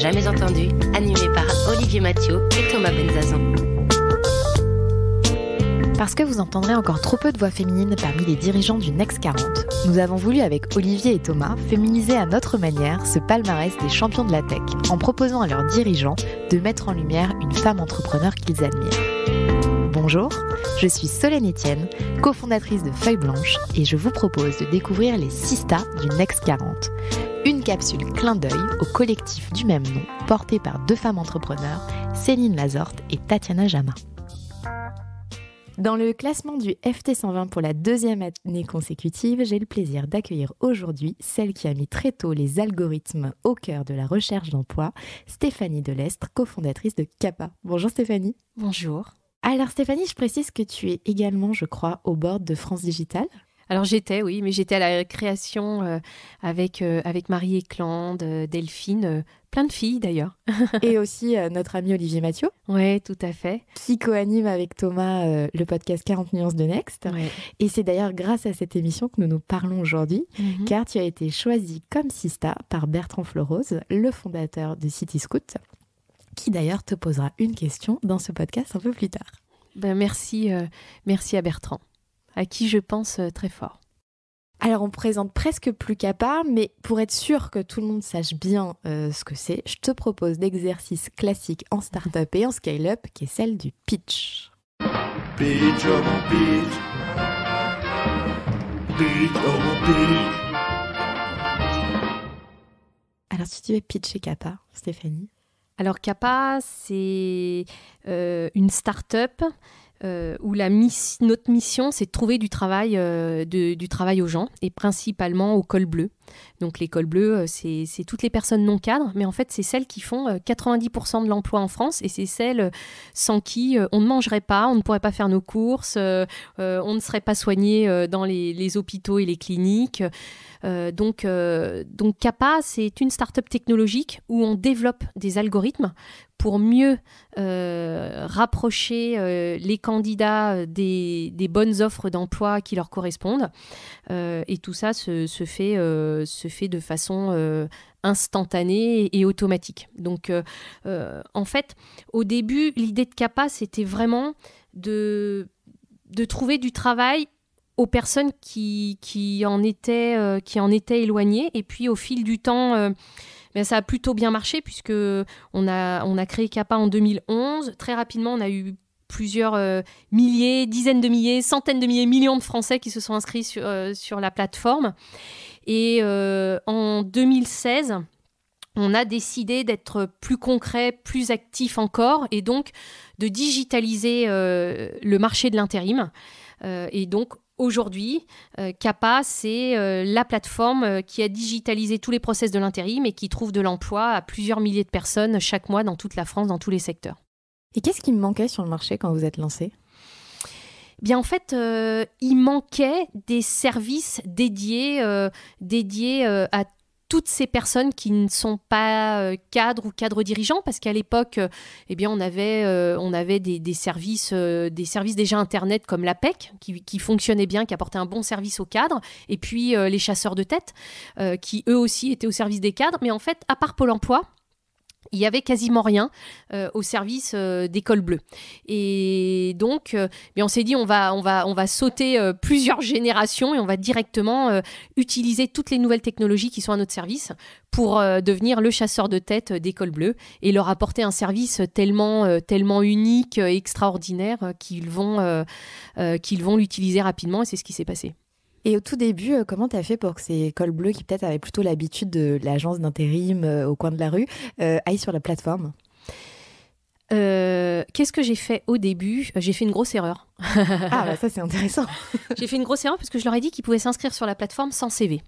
jamais entendu, animé par Olivier Mathieu et Thomas Benzazan. Parce que vous entendrez encore trop peu de voix féminines parmi les dirigeants du Next 40, nous avons voulu avec Olivier et Thomas féminiser à notre manière ce palmarès des champions de la tech en proposant à leurs dirigeants de mettre en lumière une femme entrepreneur qu'ils admirent. Bonjour, je suis Solène Etienne, cofondatrice de Feuille Blanche et je vous propose de découvrir les 6 stars du Next 40. Une capsule clin d'œil au collectif du même nom porté par 2 femmes entrepreneurs, Céline Lazorte et Tatiana Jama. Dans le classement du FT 120 pour la 2e année consécutive, j'ai le plaisir d'accueillir aujourd'hui celle qui a mis très tôt les algorithmes au cœur de la recherche d'emploi, Stéphanie Delestre, cofondatrice de Capa. Bonjour Stéphanie. Bonjour. Alors Stéphanie, je précise que tu es également, je crois, au board de France Digital. Alors j'étais à la création avec Marie Eklund, Delphine, plein de filles d'ailleurs. Et aussi notre ami Olivier Mathieu. Oui, tout à fait. Qui co-anime avec Thomas le podcast 40 nuances de Next. Ouais. Et c'est d'ailleurs grâce à cette émission que nous parlons aujourd'hui, car tu as été choisie comme Sista par Bertrand Fleurose, le fondateur de City Scout, qui d'ailleurs te posera une question dans ce podcast un peu plus tard. Merci à Bertrand, à qui je pense très fort. Alors, on présente presque plus Capa, mais pour être sûr que tout le monde sache bien ce que c'est, je te propose l'exercice classique en start-up et en scale-up, qui est celle du pitch. Pitch, oh mon pitch. Pitch, oh mon pitch. Alors, si tu veux pitcher Capa, Stéphanie. Alors, Capa, c'est une start-up où notre mission, c'est de trouver du travail aux gens, et principalement aux cols bleus. Donc les cols bleus, c'est toutes les personnes non cadres, mais en fait, c'est celles qui font 90% de l'emploi en France, et c'est celles sans qui on ne mangerait pas, on ne pourrait pas faire nos courses, on ne serait pas soigné dans les hôpitaux et les cliniques. Donc Capa, c'est une start-up technologique où on développe des algorithmes pour mieux rapprocher les candidats des bonnes offres d'emploi qui leur correspondent. Et tout ça se fait de façon instantanée et automatique. Donc, en fait, au début, l'idée de Capa, c'était vraiment de trouver du travail aux personnes qui en étaient éloignées. Et puis, au fil du temps... ça a plutôt bien marché puisque on a créé Capa en 2011. Très rapidement, on a eu plusieurs milliers, dizaines de milliers, centaines de milliers, millions de Français qui se sont inscrits sur la plateforme. Et en 2016, on a décidé d'être plus concret, plus actif encore, et donc de digitaliser le marché de l'intérim. Et donc, aujourd'hui, Capa, c'est la plateforme qui a digitalisé tous les process de l'intérim et qui trouve de l'emploi à plusieurs milliers de personnes chaque mois dans toute la France, dans tous les secteurs. Et qu'est-ce qui manquait sur le marché quand vous êtes lancé ? Bien, en fait, il manquait des services dédiés à toutes ces personnes qui ne sont pas cadres ou cadres dirigeants, parce qu'à l'époque, on avait des services déjà Internet comme l'APEC, qui fonctionnait bien, qui apportait un bon service aux cadres, et puis les chasseurs de tête, qui eux aussi étaient au service des cadres. Mais en fait, à part Pôle emploi, il n'y avait quasiment rien au service des cols bleus. Et donc, on s'est dit, on va sauter plusieurs générations et on va directement utiliser toutes les nouvelles technologies qui sont à notre service pour devenir le chasseur de tête des cols bleus et leur apporter un service tellement unique et extraordinaire qu'ils vont l'utiliser rapidement. Et c'est ce qui s'est passé. Et au tout début, comment tu as fait pour que ces cols bleus, qui peut-être avaient plutôt l'habitude de l'agence d'intérim au coin de la rue, aillent sur la plateforme ? Qu'est-ce que j'ai fait au début ? J'ai fait une grosse erreur. Ah, ça c'est intéressant. J'ai fait une grosse erreur parce que je leur ai dit qu'ils pouvaient s'inscrire sur la plateforme sans CV.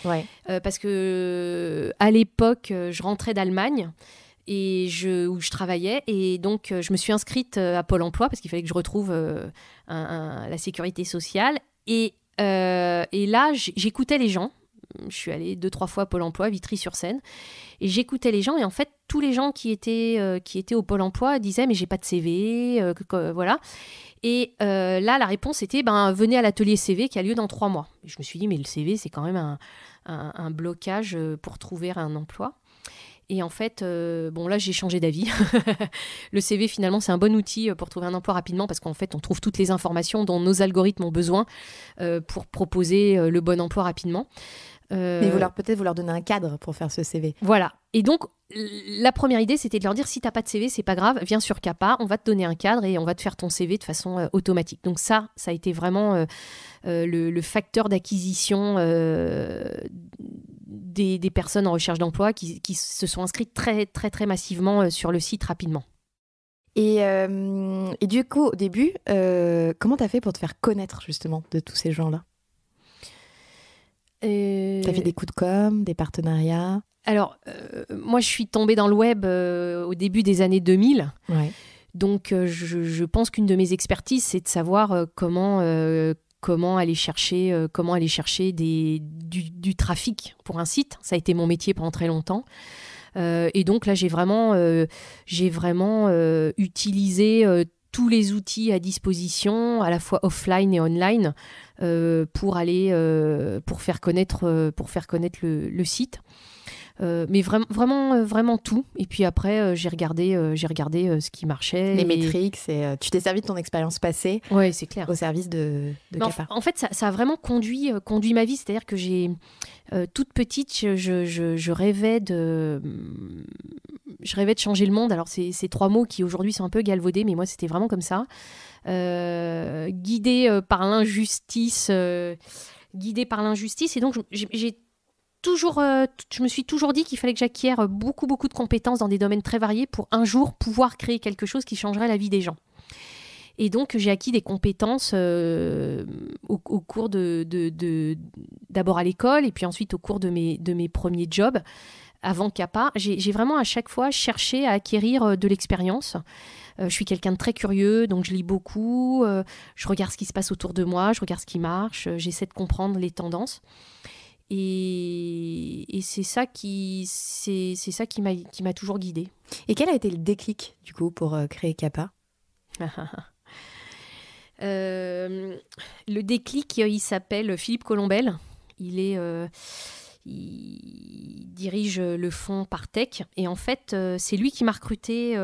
Ouais. Parce que à l'époque, je rentrais d'Allemagne où je travaillais, et donc je me suis inscrite à Pôle emploi parce qu'il fallait que je retrouve la sécurité sociale. Et là, j'écoutais les gens. Je suis allée 2-3 fois à Pôle emploi, Vitry-sur-Seine, et j'écoutais les gens. Et en fait, tous les gens qui étaient au Pôle emploi disaient « mais j'ai pas de CV », voilà. Et là, la réponse était « venez à l'atelier CV qui a lieu dans 3 mois ». Je me suis dit « mais le CV, c'est quand même un blocage pour trouver un emploi ». Et en fait, là, j'ai changé d'avis. Le CV, finalement, c'est un bon outil pour trouver un emploi rapidement parce qu'en fait, on trouve toutes les informations dont nos algorithmes ont besoin pour proposer le bon emploi rapidement. Mais peut-être vous leur donnez un cadre pour faire ce CV. Voilà. Et donc, la première idée, c'était de leur dire, si tu n'as pas de CV, c'est pas grave, viens sur CAPA, on va te donner un cadre et on va te faire ton CV de façon automatique. Donc ça a été vraiment le facteur d'acquisition des personnes en recherche d'emploi qui se sont inscrites très, très, très massivement sur le site rapidement. Et du coup, au début, comment tu as fait pour te faire connaître justement de tous ces gens-là ? T'as fait des coups de com', des partenariats ? Alors, moi, je suis tombée dans le web au début des années 2000. Ouais. Donc, je pense qu'une de mes expertises, c'est de savoir comment aller chercher du trafic pour un site. Ça a été mon métier pendant très longtemps. Et donc là, j'ai vraiment utilisé tous les outils à disposition, à la fois offline et online, pour faire connaître le site. Mais vraiment tout. Et puis après, j'ai regardé ce qui marchait. Les métriques, tu t'es servi de ton expérience passée. Ouais, c'est clair. Au service de CAPA. En fait, ça a vraiment conduit ma vie. C'est-à-dire que toute petite, je rêvais de changer le monde. Alors, c'est 3 mots qui aujourd'hui sont un peu galvaudés, mais moi, c'était vraiment comme ça. Guidée par l'injustice. Et donc, je me suis toujours dit qu'il fallait que j'acquière beaucoup, beaucoup de compétences dans des domaines très variés pour un jour pouvoir créer quelque chose qui changerait la vie des gens. Et donc, j'ai acquis des compétences au cours d'abord à l'école et puis ensuite au cours de mes premiers jobs avant CAPA. J'ai vraiment à chaque fois cherché à acquérir de l'expérience. Je suis quelqu'un de très curieux, donc je lis beaucoup. Je regarde ce qui se passe autour de moi, je regarde ce qui marche, j'essaie de comprendre les tendances. Et c'est ça qui m'a toujours guidée. Et quel a été le déclic, du coup, pour créer CAPA ? Le déclic, il s'appelle Philippe Colombel. Il dirige le fonds Partech. Et en fait, c'est lui qui m'a recruté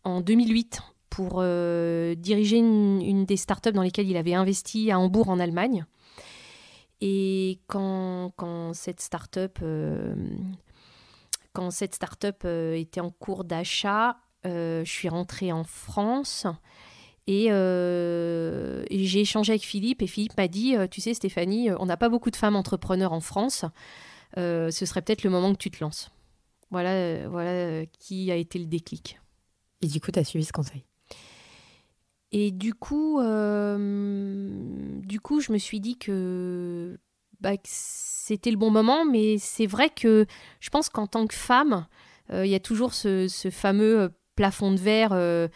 en 2008 pour diriger une des startups dans lesquelles il avait investi à Hambourg en Allemagne. Et quand cette startup était en cours d'achat, je suis rentrée en France et j'ai échangé avec Philippe. Et Philippe m'a dit, tu sais Stéphanie, on n'a pas beaucoup de femmes entrepreneurs en France. Ce serait peut-être le moment que tu te lances. Voilà qui a été le déclic. Et du coup, tu as suivi ce conseil ? Et du coup, je me suis dit que c'était le bon moment, mais c'est vrai que je pense qu'en tant que femme, il y a toujours ce fameux plafond de verre,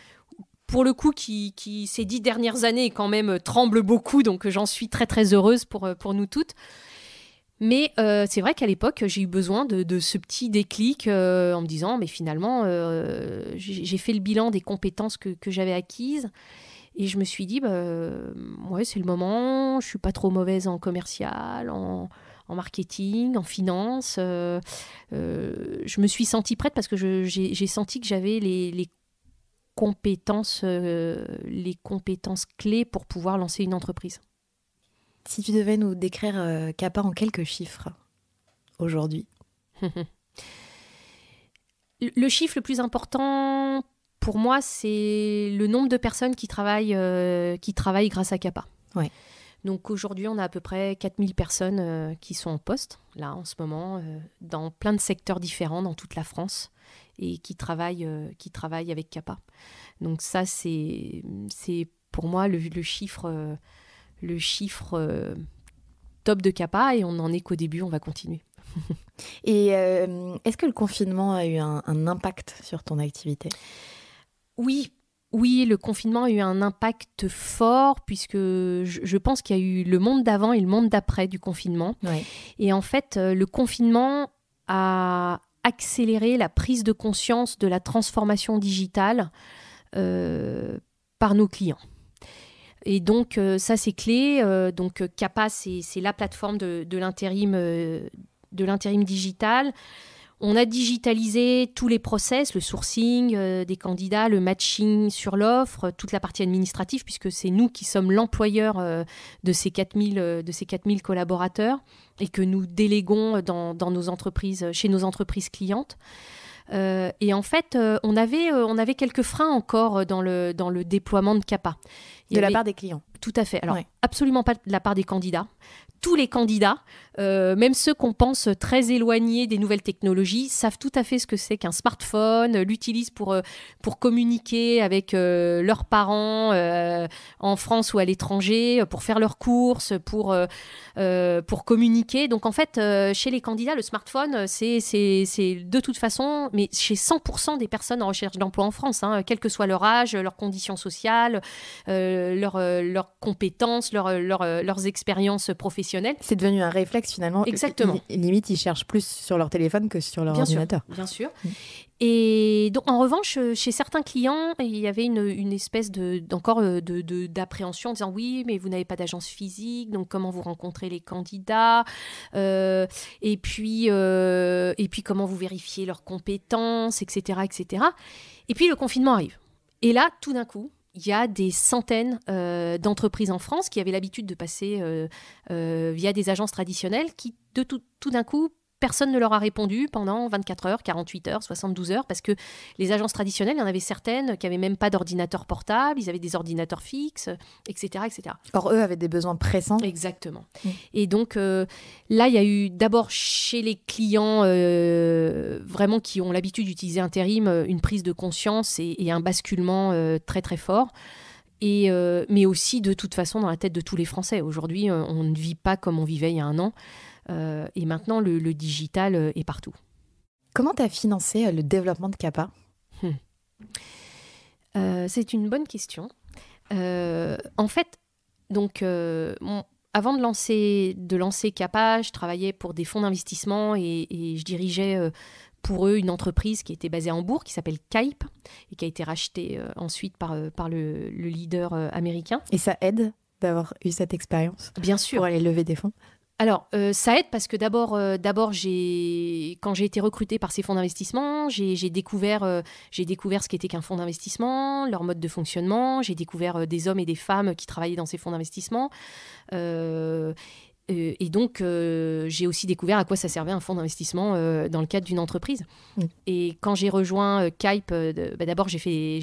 pour le coup, qui ces 10 dernières années quand même tremble beaucoup, donc j'en suis très très heureuse pour nous toutes. Mais c'est vrai qu'à l'époque, j'ai eu besoin de ce petit déclic en me disant, mais finalement, j'ai fait le bilan des compétences que j'avais acquises. Et je me suis dit, ouais, c'est le moment, je ne suis pas trop mauvaise en commercial, en marketing, en finance. Je me suis sentie prête parce que j'ai senti que j'avais les compétences clés pour pouvoir lancer une entreprise. Si tu devais nous décrire CAPA en quelques chiffres aujourd'hui. Le chiffre le plus important pour moi, c'est le nombre de personnes qui travaillent grâce à CAPA. Ouais. Donc aujourd'hui, on a à peu près 4000 personnes qui sont en poste, là, en ce moment, dans plein de secteurs différents dans toute la France et qui travaillent avec CAPA. Donc ça, c'est pour moi le chiffre top de CAPA et on n'en est qu'au début, on va continuer. Et est-ce que le confinement a eu un impact sur ton activité ? Oui, le confinement a eu un impact fort puisque je pense qu'il y a eu le monde d'avant et le monde d'après du confinement. Ouais. Et en fait, le confinement a accéléré la prise de conscience de la transformation digitale par nos clients. Et donc, ça, c'est clé. Donc, CAPA, c'est la plateforme de l'intérim de l'intérim digital. On a digitalisé tous les process, le sourcing des candidats, le matching sur l'offre, toute la partie administrative, puisque c'est nous qui sommes l'employeur de ces 4000 collaborateurs et que nous déléguons dans nos entreprises, chez nos entreprises clientes. Et en fait, on avait quelques freins encore dans le déploiement de CAPA. De la part des clients. Tout à fait. Alors, Ouais. absolument pas de la part des candidats. Tous les candidats, même ceux qu'on pense très éloignés des nouvelles technologies, savent tout à fait ce que c'est qu'un smartphone, l'utilisent pour communiquer avec leurs parents en France ou à l'étranger, pour faire leurs courses, pour communiquer. Donc en fait, chez les candidats, le smartphone, c'est de toute façon, mais chez 100% des personnes en recherche d'emploi en France, hein, quel que soit leur âge, leurs conditions sociales, leurs compétences, leurs expériences professionnelles. C'est devenu un réflexe finalement. Exactement. Limite, ils cherchent plus sur leur téléphone que sur leur Bien sûr, ordinateur. bien sûr. Et donc, en revanche, chez certains clients, il y avait une espèce d'appréhension en disant oui, mais vous n'avez pas d'agence physique, donc comment vous rencontrez les candidats et puis comment vous vérifiez leurs compétences, etc., etc. Et puis le confinement arrive. Et là, tout d'un coup, il y a des centaines d'entreprises en France qui avaient l'habitude de passer via des agences traditionnelles qui, tout d'un coup, personne ne leur a répondu pendant 24 heures, 48 heures, 72 heures, parce que les agences traditionnelles, il y en avait certaines qui n'avaient même pas d'ordinateur portable, ils avaient des ordinateurs fixes, etc., etc. Or, eux avaient des besoins pressants. Exactement. Et donc, là, il y a eu d'abord chez les clients vraiment qui ont l'habitude d'utiliser intérim, une prise de conscience et un basculement très, très fort. Mais aussi, de toute façon, dans la tête de tous les Français. Aujourd'hui, on ne vit pas comme on vivait il y a un an. Et maintenant, le digital est partout. Comment tu as financé le développement de CAPA ? C'est une bonne question. En fait, donc, avant de lancer CAPA, je travaillais pour des fonds d'investissement et je dirigeais pour eux une entreprise qui était basée à Hambourg, qui s'appelle Kype, et qui a été rachetée ensuite par le leader américain. Et ça aide d'avoir eu cette expérience Bien sûr. pour aller lever des fonds ? Alors, ça aide parce que d'abord, quand j'ai été recrutée par ces fonds d'investissement, j'ai découvert ce qu'était qu'un fonds d'investissement, leur mode de fonctionnement. J'ai découvert des hommes et des femmes qui travaillaient dans ces fonds d'investissement. Et donc, j'ai aussi découvert à quoi ça servait un fonds d'investissement dans le cadre d'une entreprise. Et quand j'ai rejoint Kype, d'abord, j'ai fait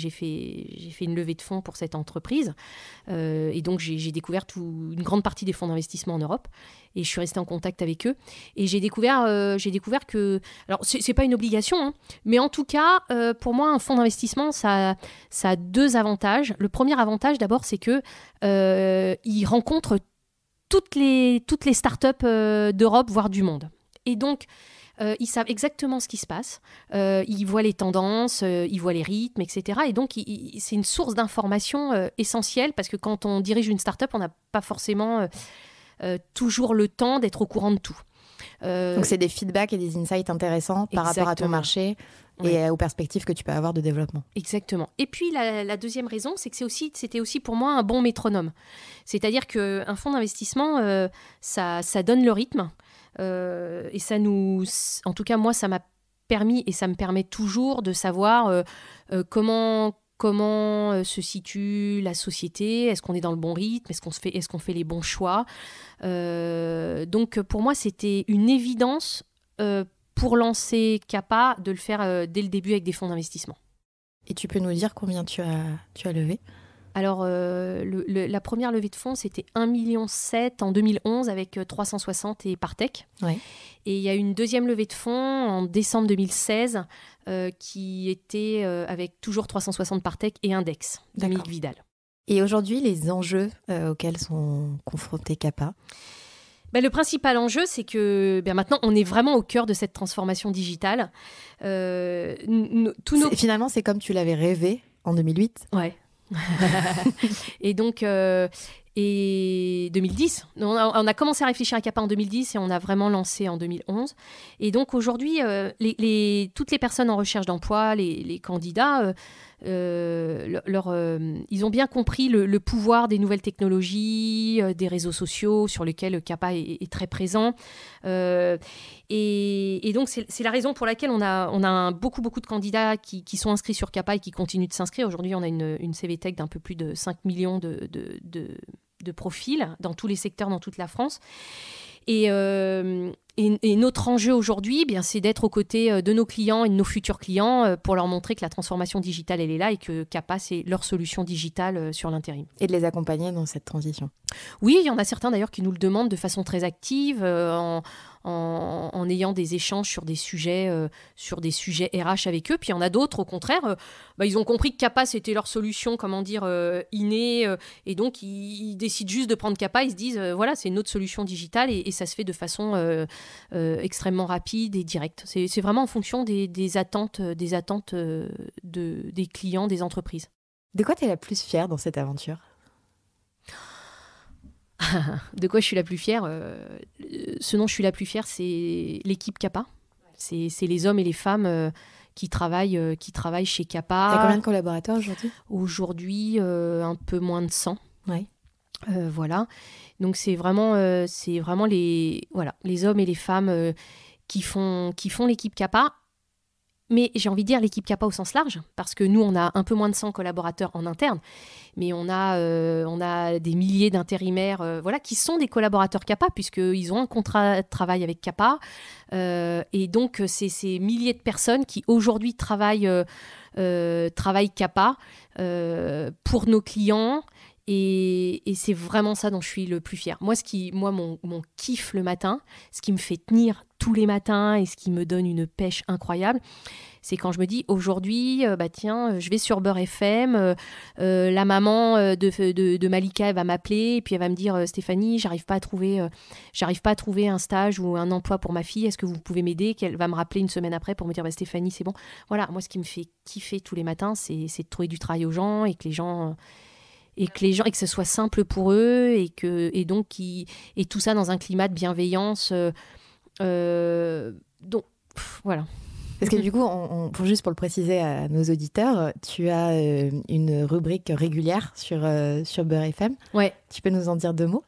une levée de fonds pour cette entreprise. Et donc, j'ai découvert une grande partie des fonds d'investissement en Europe. Et je suis restée en contact avec eux. Et j'ai découvert que... Alors, c'est pas une obligation, hein, mais en tout cas, pour moi, un fonds d'investissement, ça a deux avantages. Le premier avantage, d'abord, c'est que il rencontre toutes les startups d'Europe, voire du monde. Et donc, ils savent exactement ce qui se passe. Ils voient les tendances, ils voient les rythmes, etc. Et donc, c'est une source d'information essentielle parce que quand on dirige une startup, on n'a pas forcément toujours le temps d'être au courant de tout. Donc, c'est des feedbacks et des insights intéressants par rapport à ton marché et aux perspectives que tu peux avoir de développement. Exactement. Et puis, la deuxième raison, c'est que c'était aussi pour moi un bon métronome. C'est-à-dire qu'un fonds d'investissement, ça donne le rythme. Et ça en tout cas, moi, ça m'a permis et ça me permet toujours de savoir comment se situe la société, est-ce qu'on est dans le bon rythme, est-ce qu'on fait les bons choix. Donc, pour moi, c'était une évidence pour lancer CAPA de le faire dès le début avec des fonds d'investissement. Et tu peux nous dire combien tu as levé ? Alors, la première levée de fonds, c'était 1,7 million en 2011 avec 360 et Partech. Ouais. Et il y a eu une deuxième levée de fonds en décembre 2016 qui était avec toujours 360 Partech et Index, Dominique Vidal. Et aujourd'hui, les enjeux auxquels sont confrontés CAPA ? Le principal enjeu, c'est que maintenant, on est vraiment au cœur de cette transformation digitale. Finalement, c'est comme tu l'avais rêvé en 2008 ? Ouais. Et donc, et 2010, on a commencé à réfléchir à CAPA en 2010 et on a vraiment lancé en 2011. Et donc aujourd'hui, toutes les personnes en recherche d'emploi, les candidats, ils ont bien compris le pouvoir des nouvelles technologies, des réseaux sociaux sur lesquels Kappa est très présent. Et donc, c'est la raison pour laquelle on a beaucoup de candidats qui sont inscrits sur Kappa et qui continuent de s'inscrire. Aujourd'hui, on a une CVTech d'un peu plus de 5 millions de profils dans tous les secteurs, dans toute la France. Et notre enjeu aujourd'hui, c'est d'être aux côtés de nos clients et de nos futurs clients pour leur montrer que la transformation digitale, elle est là et que Kappa, c'est leur solution digitale sur l'intérim. Et de les accompagner dans cette transition. Oui, il y en a certains d'ailleurs qui nous le demandent de façon très active, en ayant des échanges sur des sujets RH avec eux. Puis il y en a d'autres, au contraire, ils ont compris que Kappa, c'était leur solution, innée, et donc ils décident juste de prendre Kappa, ils se disent, voilà, c'est notre solution digitale, et ça se fait de façon extrêmement rapide et directe. C'est vraiment en fonction des attentes des clients, des entreprises. De quoi tu es la plus fière dans cette aventure ? De quoi je suis la plus fière Ce dont je suis la plus fière, c'est l'équipe Kappa. C'est les hommes et les femmes qui travaillent chez Kappa. Tu as combien de collaborateurs aujourd'hui ? Aujourd'hui, un peu moins de 100. Ouais. Voilà. Donc c'est vraiment les hommes et les femmes qui font l'équipe Kappa. Mais j'ai envie de dire l'équipe Kappa au sens large, parce que nous, on a un peu moins de 100 collaborateurs en interne, mais on a des milliers d'intérimaires qui sont des collaborateurs Kappa, puisqu'ils ont un contrat de travail avec Kappa. Et donc, c'est ces milliers de personnes qui, aujourd'hui, travaillent Kappa pour nos clients. Et c'est vraiment ça dont je suis le plus fière. Mon kiff le matin, ce qui me fait tenir tous les matins et ce qui me donne une pêche incroyable, c'est quand je me dis aujourd'hui, je vais sur Beurre FM, la maman de Malika, elle va m'appeler et puis elle va me dire Stéphanie, j'arrive pas à trouver un stage ou un emploi pour ma fille, est-ce que vous pouvez m'aider? Qu'elle va me rappeler une semaine après pour me dire Stéphanie, c'est bon. Voilà, moi ce qui me fait kiffer tous les matins, c'est de trouver du travail aux gens et que ce soit simple pour eux et tout ça dans un climat de bienveillance. Voilà. Parce que du coup, juste pour le préciser à nos auditeurs, tu as une rubrique régulière sur Beurre FM. Ouais. Tu peux nous en dire 2 mots ?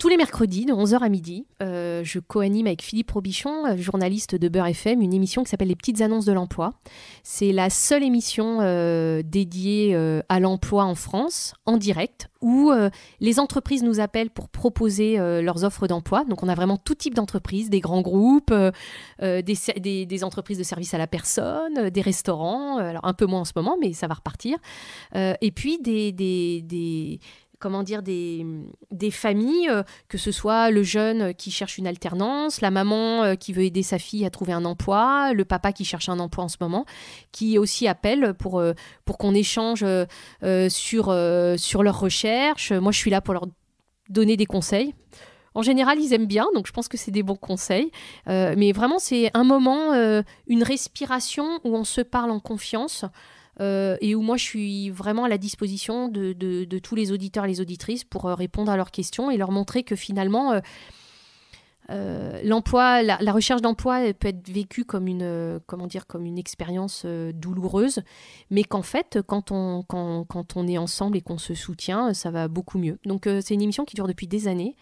Tous les mercredis, de 11h à midi, je co-anime avec Philippe Robichon, journaliste de Beurre FM, une émission qui s'appelle Les Petites Annonces de l'Emploi. C'est la seule émission dédiée à l'emploi en France, en direct, où les entreprises nous appellent pour proposer leurs offres d'emploi. Donc on a vraiment tout type d'entreprises, des grands groupes, des entreprises de services à la personne, des restaurants, alors un peu moins en ce moment, mais ça va repartir. Et puis des familles, que ce soit le jeune qui cherche une alternance, la maman qui veut aider sa fille à trouver un emploi, le papa qui cherche un emploi en ce moment, qui aussi appelle pour qu'on échange sur leurs recherches. Moi, je suis là pour leur donner des conseils. En général, ils aiment bien, donc je pense que c'est des bons conseils. Mais vraiment, c'est un moment, une respiration où on se parle en confiance. Et où moi je suis vraiment à la disposition de tous les auditeurs et les auditrices pour répondre à leurs questions et leur montrer que finalement l'emploi, la recherche d'emploi peut être vécue comme une expérience douloureuse, mais qu'en fait quand on est ensemble et qu'on se soutient, ça va beaucoup mieux. Donc c'est une émission qui dure depuis des années,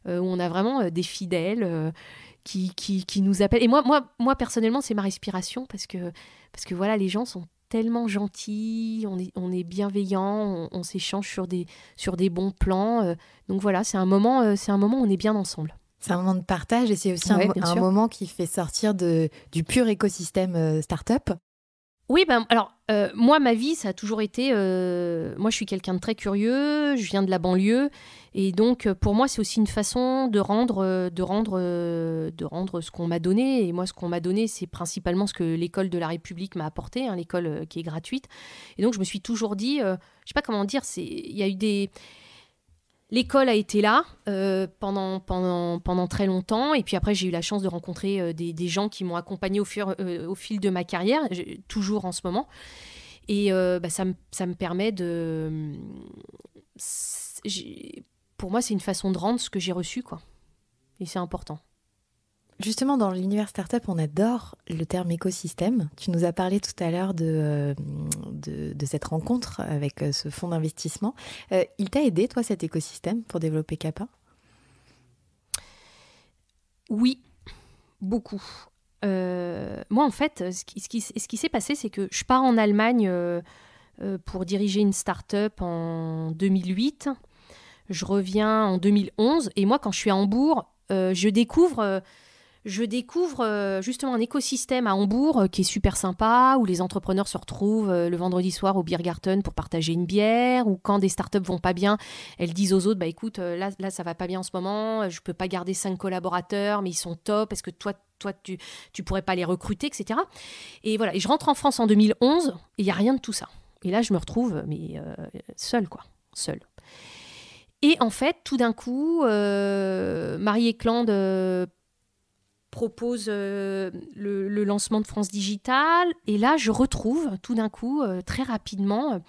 où on a vraiment des fidèles qui nous appellent. Et moi personnellement, c'est ma respiration parce que voilà, les gens sont tellement gentils, on est bienveillants, on s'échange sur des bons plans. Donc voilà, c'est un moment où on est bien ensemble. C'est un moment de partage et c'est aussi un moment qui fait sortir du pur écosystème start-up. Oui, alors, moi, ma vie, ça a toujours été... moi, je suis quelqu'un de très curieux, je viens de la banlieue, et donc, pour moi, c'est aussi une façon de rendre ce qu'on m'a donné. Et moi, ce qu'on m'a donné, c'est principalement ce que l'école de la République m'a apporté, l'école qui est gratuite. Et donc, je me suis toujours dit... je sais pas comment dire, il y a eu des... L'école a été là pendant très longtemps, et puis après j'ai eu la chance de rencontrer des gens qui m'ont accompagnée au fil de ma carrière, toujours en ce moment, et ça me permet pour moi c'est une façon de rendre ce que j'ai reçu, quoi, et c'est important. Justement, dans l'univers startup, on adore le terme écosystème. Tu nous as parlé tout à l'heure de cette rencontre avec ce fonds d'investissement. Il t'a aidé, toi, cet écosystème, pour développer Kappa ? Oui, beaucoup. Moi, en fait, ce qui s'est passé, c'est que je pars en Allemagne pour diriger une start-up en 2008. Je reviens en 2011. Et moi, quand je suis à Hambourg, je découvre justement un écosystème à Hambourg qui est super sympa, où les entrepreneurs se retrouvent le vendredi soir au Biergarten pour partager une bière, ou quand des startups vont pas bien, elles disent aux autres, écoute, là ça va pas bien en ce moment, je peux pas garder 5 collaborateurs, mais ils sont top, est-ce que toi tu pourrais pas les recruter, etc. Et voilà, et je rentre en France en 2011, et il n'y a rien de tout ça. Et là, je me retrouve seule. Et en fait, tout d'un coup, Marie Eklund propose le lancement de France Digital. Et là, je retrouve tout d'un coup, très rapidement,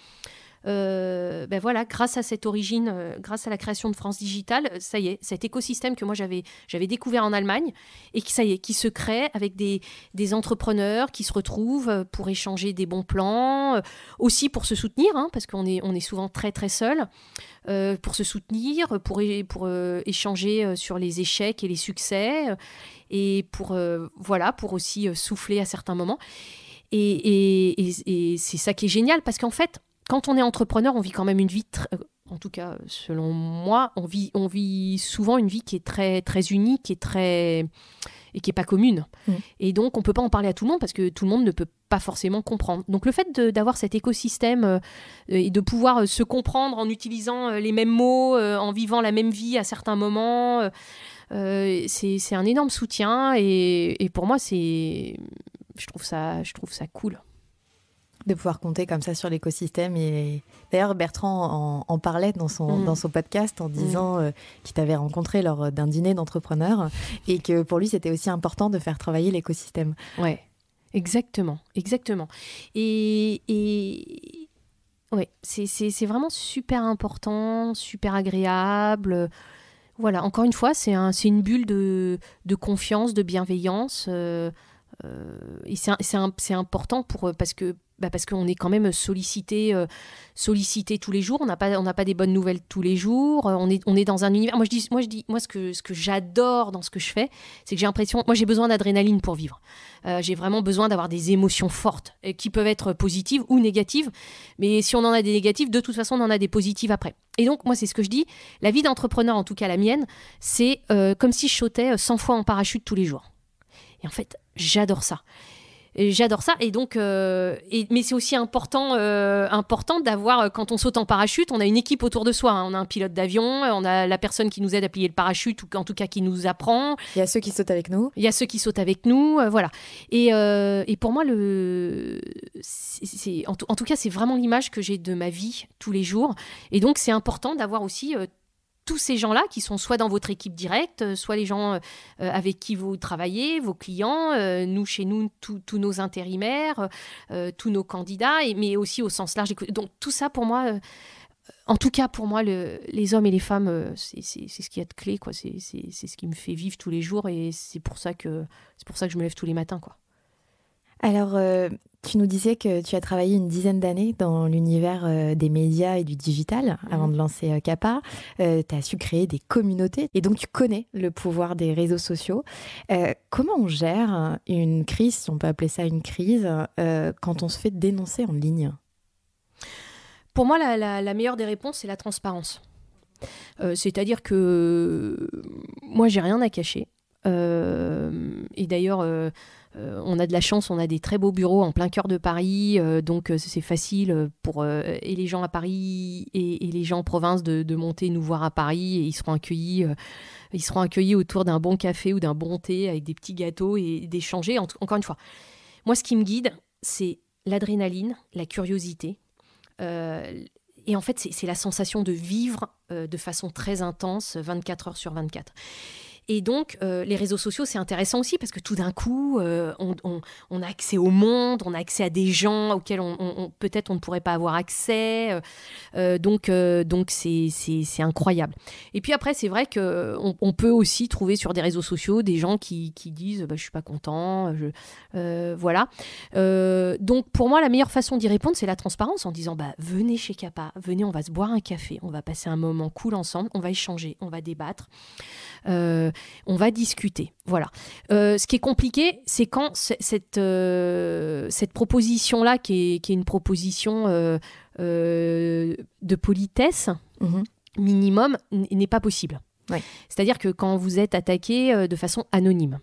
grâce à cette origine, grâce à la création de France Digital, ça y est, cet écosystème que moi j'avais découvert en Allemagne et qui se crée avec des entrepreneurs qui se retrouvent pour échanger des bons plans, aussi pour se soutenir, parce qu'on est souvent très très seuls, pour se soutenir, pour échanger sur les échecs et les succès, et pour aussi souffler à certains moments. Et c'est ça qui est génial, parce qu'en fait, quand on est entrepreneur, on vit quand même une vie, en tout cas selon moi, on vit souvent une vie qui est très, très unique et qui n'est pas commune. Et donc, on ne peut pas en parler à tout le monde parce que tout le monde ne peut pas forcément comprendre. Donc, le fait d'avoir cet écosystème et de pouvoir se comprendre en utilisant les mêmes mots, en vivant la même vie à certains moments, c'est un énorme soutien. Et pour moi, je trouve ça cool. De pouvoir compter comme ça sur l'écosystème. Et d'ailleurs, Bertrand en parlait dans son podcast en disant qu'il t'avait rencontré lors d'un dîner d'entrepreneurs et que pour lui, c'était aussi important de faire travailler l'écosystème. Ouais, exactement. Et ouais, c'est vraiment super important, super agréable. Voilà, encore une fois, c'est une bulle de confiance, de bienveillance. Et c'est important parce qu'on est quand même sollicité tous les jours. On n'a pas des bonnes nouvelles tous les jours. On est dans un univers. Moi, ce que j'adore dans ce que je fais, c'est que j'ai l'impression. Moi, j'ai besoin d'adrénaline pour vivre. J'ai vraiment besoin d'avoir des émotions fortes qui peuvent être positives ou négatives. Mais si on en a des négatives, de toute façon, on en a des positives après. Et donc, moi, c'est ce que je dis. La vie d'entrepreneur, en tout cas la mienne, c'est comme si je sautais 100 fois en parachute tous les jours. Et en fait, j'adore ça. Et donc, mais c'est aussi important d'avoir, quand on saute en parachute, on a une équipe autour de soi. On a un pilote d'avion, on a la personne qui nous aide à plier le parachute, ou en tout cas qui nous apprend. Il y a ceux qui sautent avec nous. Voilà. Et pour moi, en tout cas, c'est vraiment l'image que j'ai de ma vie tous les jours. Et donc, c'est important d'avoir aussi tous ces gens-là qui sont soit dans votre équipe directe, soit les gens avec qui vous travaillez, vos clients, chez nous, tous nos intérimaires, tous nos candidats, mais aussi au sens large. Donc tout ça, pour moi, en tout cas pour moi, les hommes et les femmes, c'est ce qu'il y a de clé, quoi. C'est ce qui me fait vivre tous les jours, et c'est pour ça que je me lève tous les matins, quoi. Alors, tu nous disais que tu as travaillé une dizaine d'années dans l'univers des médias et du digital avant de lancer Kappa. Tu as su créer des communautés et donc tu connais le pouvoir des réseaux sociaux. Comment on gère une crise, si on peut appeler ça une crise, quand on se fait dénoncer en ligne ? Pour moi, la meilleure des réponses, c'est la transparence. C'est-à-dire que moi, j'ai rien à cacher. Et d'ailleurs, on a de la chance, on a des très beaux bureaux en plein cœur de Paris, donc c'est facile pour et les gens à Paris et les gens en province de monter nous voir à Paris, et ils seront accueillis autour d'un bon café ou d'un bon thé avec des petits gâteaux et d'échanger. Encore une fois, moi, ce qui me guide, c'est l'adrénaline, la curiosité. Et en fait, c'est la sensation de vivre de façon très intense, 24 heures sur 24. Et donc, les réseaux sociaux, c'est intéressant aussi parce que tout d'un coup, on a accès au monde, on a accès à des gens auxquels peut-être on ne pourrait pas avoir accès. Donc c'est incroyable. Et puis après, c'est vrai qu'on peut aussi trouver sur des réseaux sociaux des gens qui disent « je ne suis pas content ». Voilà. Donc pour moi, la meilleure façon d'y répondre, c'est la transparence en disant « venez chez Kappa, venez, on va se boire un café, on va passer un moment cool ensemble, on va échanger, on va débattre, on va discuter ». Voilà. Ce qui est compliqué, c'est quand cette proposition-là, qui est une proposition de politesse minimum, n'est pas possible. Ouais. C'est-à-dire que quand vous êtes attaqué de façon anonyme.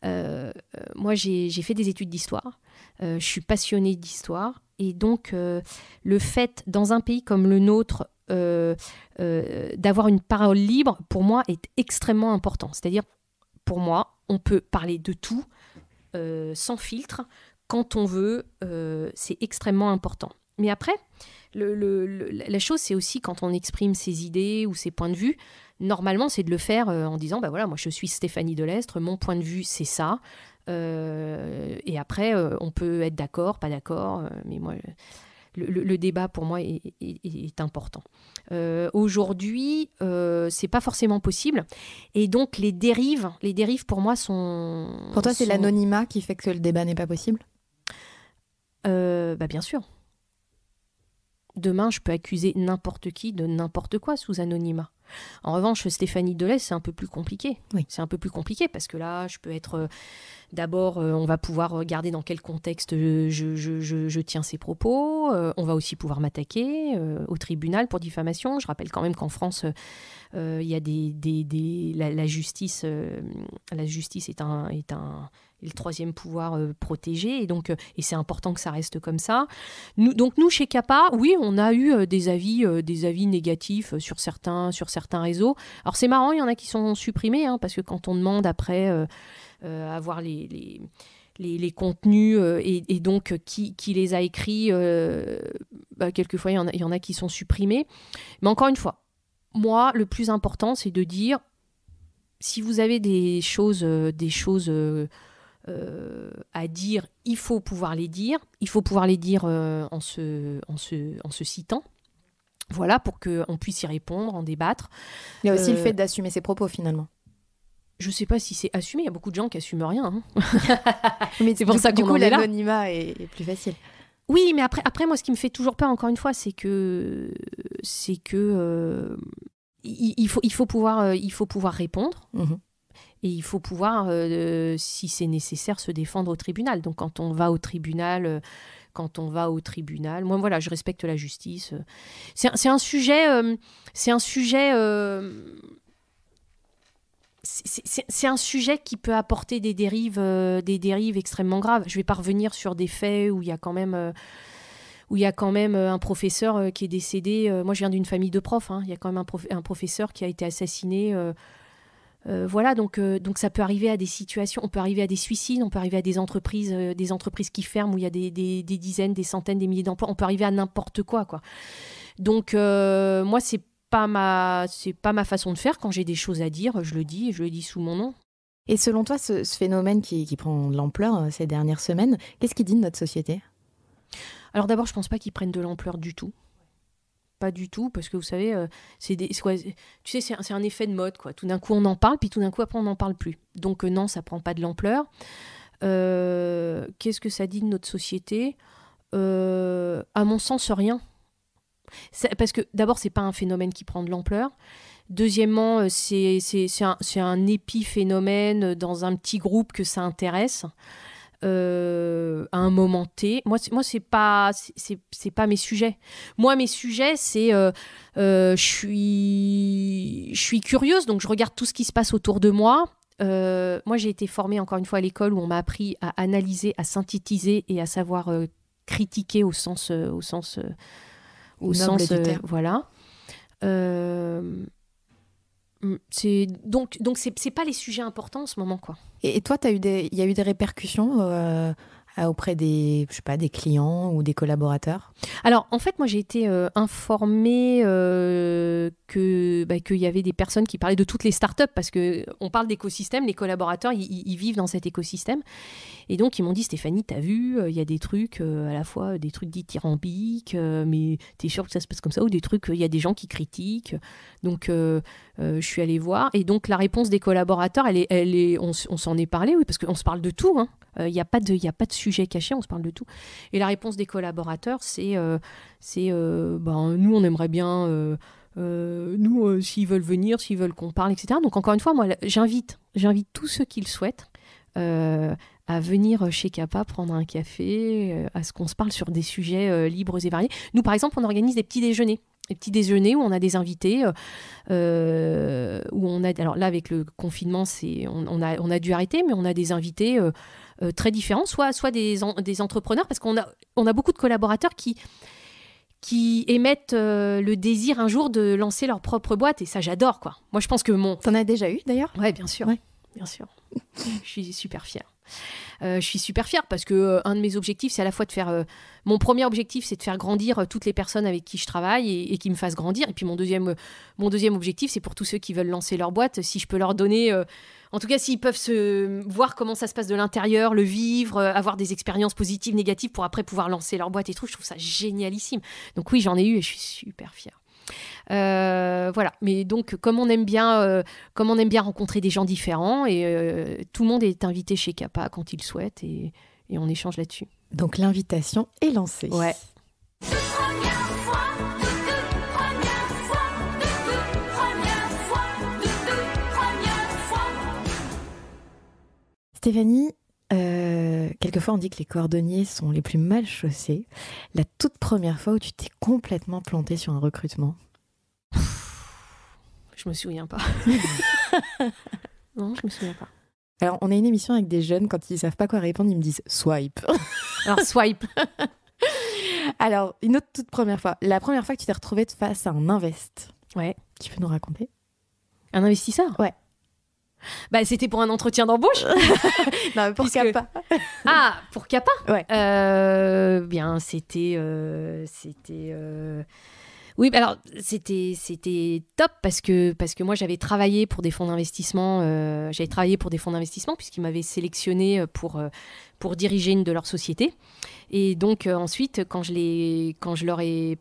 Moi, j'ai fait des études d'histoire. Je suis passionnée d'histoire. Et donc, le fait, dans un pays comme le nôtre, d'avoir une parole libre, pour moi, est extrêmement important. C'est-à-dire, pour moi, on peut parler de tout, sans filtre, quand on veut. C'est extrêmement important. Mais après, la chose, c'est aussi quand on exprime ses idées ou ses points de vue, normalement, c'est de le faire en disant, voilà, moi, je suis Stéphanie Delestre, mon point de vue, c'est ça. Et après, on peut être d'accord, pas d'accord, mais moi, le débat, pour moi, est important. Aujourd'hui, c'est pas forcément possible. Et donc, les dérives, pour moi, sont... Pour toi, c'est l'anonymat qui fait que le débat n'est pas possible ? Bien sûr. Demain, je peux accuser n'importe qui de n'importe quoi sous anonymat. En revanche, Stéphanie Delestre, c'est un peu plus compliqué. Oui. C'est un peu plus compliqué parce que là, je peux être... D'abord, on va pouvoir regarder dans quel contexte je tiens ces propos. On va aussi pouvoir m'attaquer au tribunal pour diffamation. Je rappelle quand même qu'en France, il y a la justice est le troisième pouvoir protégé. Et donc, et c'est important que ça reste comme ça. Nous, chez Kappa, oui, on a eu des avis négatifs sur certains réseaux. Alors, c'est marrant, il y en a qui sont supprimés, parce que quand on demande après... à voir les contenus et donc qui les a écrits, quelquefois il y en a qui sont supprimés. Mais encore une fois, moi, le plus important, c'est de dire, si vous avez des choses à dire, il faut pouvoir les dire. Il faut pouvoir les dire en se citant. Voilà, pour qu'on puisse y répondre, en débattre. Il y a aussi le fait d'assumer ses propos, finalement. Je ne sais pas si c'est assumé. Il y a beaucoup de gens qui n'assument rien. Mais c'est pour ça que du coup, l'anonymat est plus facile. Oui, mais après, moi, ce qui me fait toujours peur, encore une fois, c'est que il faut pouvoir répondre. Et il faut pouvoir, si c'est nécessaire, se défendre au tribunal. Donc, quand on va au tribunal... moi, voilà, je respecte la justice. C'est un sujet... C'est un sujet qui peut apporter des dérives extrêmement graves. Je ne vais pas revenir sur des faits où il y a quand même un professeur qui est décédé. Moi, je viens d'une famille de profs. Il y a quand même un professeur qui a été assassiné. Voilà, donc ça peut arriver à des situations. On peut arriver à des suicides, on peut arriver à des entreprises qui ferment où il y a des dizaines, des centaines, des milliers d'emplois. On peut arriver à n'importe quoi. Donc, moi, c'est pas ma façon de faire. Quand j'ai des choses à dire, je le dis sous mon nom. Et selon toi, ce phénomène qui prend de l'ampleur ces dernières semaines, qu'est-ce qu'il dit de notre société ? Alors d'abord, je pense pas qu'il prenne de l'ampleur du tout. Pas du tout, parce que vous savez, c'est un effet de mode, quoi. Tout d'un coup, on en parle, puis tout d'un coup, après, on n'en parle plus. Donc non, ça prend pas de l'ampleur. Qu'est-ce que ça dit de notre société ? À mon sens, rien. Parce que d'abord, c'est pas un phénomène qui prend de l'ampleur. Deuxièmement, c'est un épiphénomène dans un petit groupe que ça intéresse à un moment T. Moi, c'est pas mes sujets. Moi, mes sujets, c'est je suis curieuse, donc je regarde tout ce qui se passe autour de moi. Moi, j'ai été formée encore une fois à l'école où on m'a appris à analyser, à synthétiser et à savoir critiquer au sens du terme. Voilà. Donc c'est pas les sujets importants en ce moment, quoi. Et toi, il y a eu des répercussions auprès des, je sais pas, des clients ou des collaborateurs? Alors, en fait, moi, j'ai été informée qu'il y avait des personnes qui parlaient de toutes les startups parce qu'on parle d'écosystème, les collaborateurs, ils vivent dans cet écosystème. Et donc, ils m'ont dit, Stéphanie, t'as vu, il y a des trucs, à la fois des trucs dithyrambiques, mais t'es sûre que ça se passe comme ça, ou des trucs, il y a des gens qui critiquent. Donc, je suis allée voir. Et donc, la réponse des collaborateurs, on s'en est parlé, oui, parce qu'on se parle de tout, hein. Il n'y a pas de sujet caché, on se parle de tout. Et la réponse des collaborateurs, c'est nous, on aimerait bien, s'ils veulent venir, s'ils veulent qu'on parle, etc. Donc, encore une fois, moi, j'invite tous ceux qui le souhaitent à venir chez Kappa prendre un café, à ce qu'on se parle sur des sujets libres et variés. Nous, par exemple, on organise des petits déjeuners. Des petits déjeuners où on a des invités, où on a... Alors là, avec le confinement, on a dû arrêter, mais on a des invités très différents, soit des entrepreneurs, parce qu'on a beaucoup de collaborateurs qui émettent le désir un jour de lancer leur propre boîte, et ça, j'adore, quoi. Moi, je pense que T'en as déjà eu, d'ailleurs? Ouais, bien sûr. Ouais. Bien sûr. Je suis super fière. Je suis super fière parce que un de mes objectifs, c'est à la fois de faire... mon premier objectif, c'est de faire grandir toutes les personnes avec qui je travaille et qui me fassent grandir. Et puis mon deuxième objectif, c'est pour tous ceux qui veulent lancer leur boîte, si je peux leur donner... en tout cas, s'ils peuvent voir comment ça se passe de l'intérieur, le vivre, avoir des expériences positives, négatives pour après pouvoir lancer leur boîte et tout, je trouve ça génialissime. Donc oui, j'en ai eu et je suis super fière. Voilà, mais donc comme on aime bien rencontrer des gens différents, et tout le monde est invité chez Kappa quand il souhaite, et on échange là-dessus. Donc l'invitation est lancée. Ouais. Stéphanie, quelquefois on dit que les cordonniers sont les plus mal chaussés. La toute première fois où tu t'es complètement plantée sur un recrutement? Je me souviens pas. Non, je me souviens pas. Alors, on a une émission avec des jeunes, quand ils savent pas quoi répondre, ils me disent « swipe ». Alors, swipe. Alors, une autre toute première fois. La première fois que tu t'es retrouvée face à un invest. Ouais. Tu peux nous raconter? Un investisseur? Ouais. Bah, c'était pour un entretien d'embauche. Non, mais pour Kappa. Ah, pour Kappa? Ouais. Bien, c'était... Oui, alors c'était top parce que moi j'avais travaillé pour des fonds d'investissement, puisqu'ils m'avaient sélectionné pour diriger une de leurs sociétés. Et donc ensuite, quand je leur ai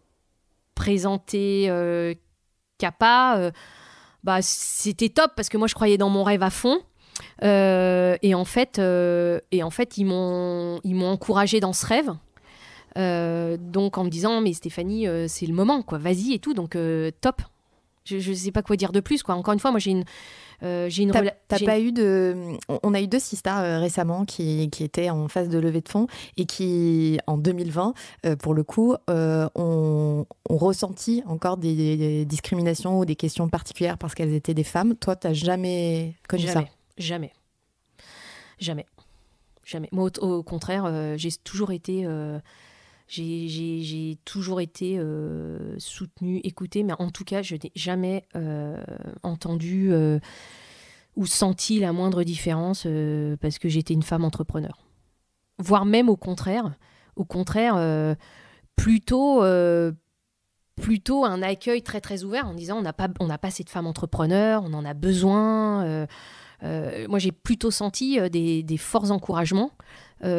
présenté Kappa, c'était top parce que moi je croyais dans mon rêve à fond. Et en fait, ils m'ont encouragée dans ce rêve. Donc en me disant mais Stéphanie, c'est le moment, quoi, vas-y et tout, donc top. Je sais pas quoi dire de plus, quoi. Encore une fois, moi on a eu deux sisters récemment qui étaient en phase de levée de fonds et qui en 2020 pour le coup ont ressenti encore des discriminations ou des questions particulières parce qu'elles étaient des femmes. Toi, t'as jamais connu ça? Jamais. Moi, au contraire, j'ai toujours été soutenue, écoutée, mais en tout cas, je n'ai jamais entendu ou senti la moindre différence parce que j'étais une femme entrepreneur. Voire même au contraire, plutôt un accueil très très ouvert en disant on n'a pas assez de femmes entrepreneurs, on en a besoin. Moi, j'ai plutôt senti des forts encouragements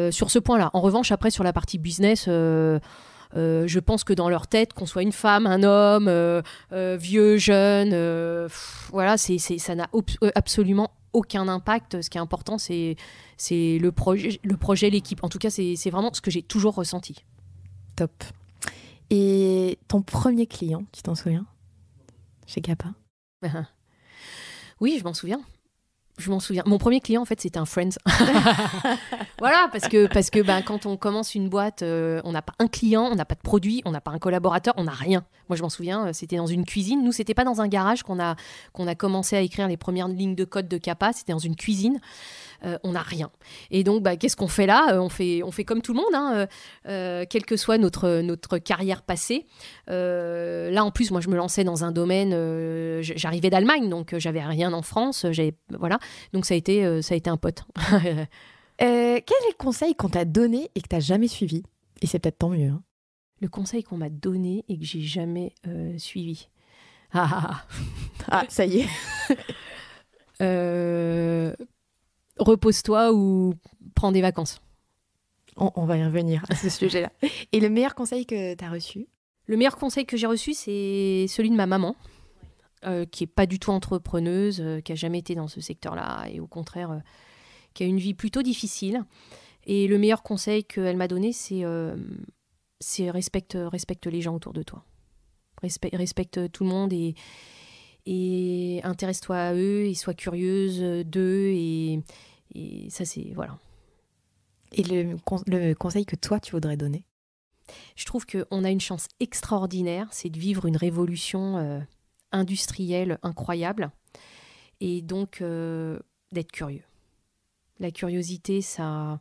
sur ce point-là. En revanche, après, sur la partie business, je pense que dans leur tête, qu'on soit une femme, un homme, vieux, jeune, voilà, ça n'a absolument aucun impact. Ce qui est important, c'est le projet, l'équipe. En tout cas, c'est vraiment ce que j'ai toujours ressenti. Top. Et ton premier client, tu t'en souviens? Chez Kappa? Oui, je m'en souviens. Mon premier client, en fait, c'était un Friends. Voilà, parce que quand on commence une boîte, on n'a pas un client, on n'a pas de produit, on n'a pas un collaborateur, on n'a rien. Moi, je m'en souviens, c'était dans une cuisine. Nous, c'était pas dans un garage qu'on a commencé à écrire les premières lignes de code de Kappa. C'était dans une cuisine. On n'a rien. Et donc, qu'est-ce qu'on fait là? On fait comme tout le monde, hein, quelle que soit notre carrière passée. Là, en plus, moi, je me lançais dans un domaine... j'arrivais d'Allemagne, donc j'avais rien en France. Voilà. Donc, ça a été un pote. Quel est le conseil qu'on t'a donné et que t'as jamais suivi? Et c'est peut-être tant mieux. Hein. Le conseil qu'on m'a donné et que j'ai jamais suivi. Ça y est. Repose-toi ou prends des vacances. On va y revenir à ce sujet-là. Et le meilleur conseil que t'as reçu? Le meilleur conseil que j'ai reçu, c'est celui de ma maman, qui est pas du tout entrepreneuse, qui a jamais été dans ce secteur-là et au contraire, qui a une vie plutôt difficile. Et le meilleur conseil qu'elle m'a donné, c'est respecte les gens autour de toi. Respecte tout le monde et intéresse-toi à eux et sois curieuse d'eux. Et ça, c'est... Voilà. Et le conseil que toi, tu voudrais donner? Je trouve qu'on a une chance extraordinaire, c'est de vivre une révolution industrielle incroyable. Et donc, d'être curieux. La curiosité, ça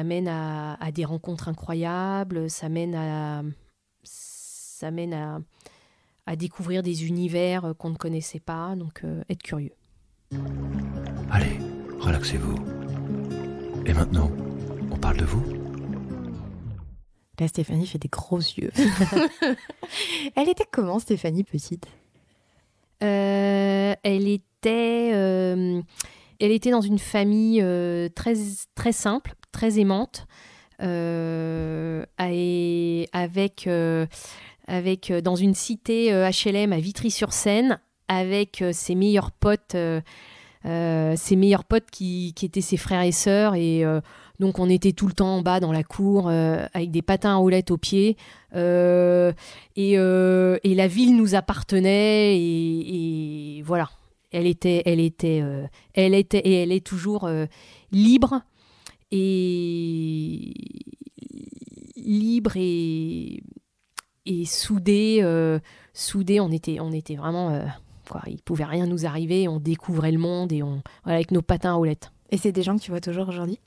mène à des rencontres incroyables, ça mène à découvrir des univers qu'on ne connaissait pas, donc être curieux. Allez, relaxez-vous. Et maintenant, on parle de vous? Là, Stéphanie fait des gros yeux. Elle était comment, Stéphanie, petite? Elle était dans une famille très, très simple, très aimante, et avec dans une cité HLM à Vitry-sur-Seine, avec ses meilleurs potes qui étaient ses frères et sœurs. Et donc, on était tout le temps en bas dans la cour avec des patins à roulettes aux pieds. Et la ville nous appartenait. Et voilà. Elle est toujours libre et soudée. On était vraiment... il pouvait rien nous arriver. On découvrait le monde et voilà, avec nos patins à roulettes. Et c'est des gens que tu vois toujours aujourd'hui?